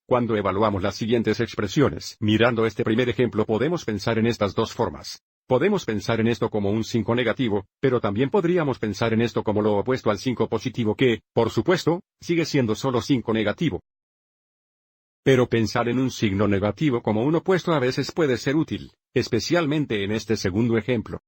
Cuando evaluamos las siguientes expresiones, mirando este primer ejemplo podemos pensar en estas dos formas. Podemos pensar en esto como un 5 negativo, pero también podríamos pensar en esto como lo opuesto al 5 positivo que, por supuesto, sigue siendo solo 5 negativo. Pero pensar en un signo negativo como un opuesto a veces puede ser útil, especialmente en este segundo ejemplo.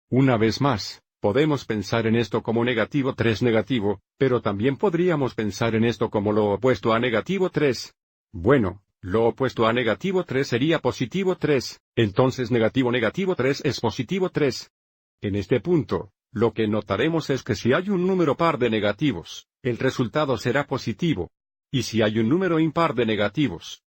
Una vez más, podemos pensar en esto como negativo 3 negativo, pero también podríamos pensar en esto como lo opuesto a negativo 3. Bueno, lo opuesto a negativo 3 sería positivo 3, entonces negativo 3 es positivo 3. En este punto, lo que notaremos es que si hay un número par de negativos, el resultado será positivo. Y si hay un número impar de negativos,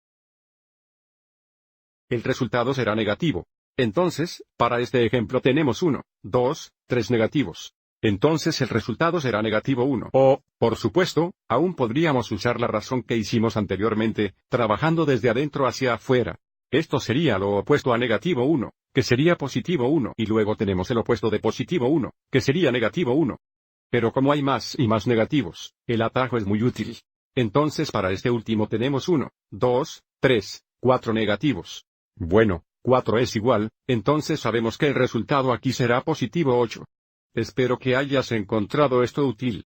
el resultado será negativo. Entonces, para este ejemplo tenemos 1, 2, 3 negativos. Entonces el resultado será negativo 1. O, por supuesto, aún podríamos usar la razón que hicimos anteriormente, trabajando desde adentro hacia afuera. Esto sería lo opuesto a negativo 1, que sería positivo 1. Y luego tenemos el opuesto de positivo 1, que sería negativo 1. Pero como hay más y más negativos, el atajo es muy útil. Entonces para este último tenemos 1, 2, 3, 4 negativos. Bueno, 4 es igual, entonces sabemos que el resultado aquí será positivo 8. Espero que hayas encontrado esto útil.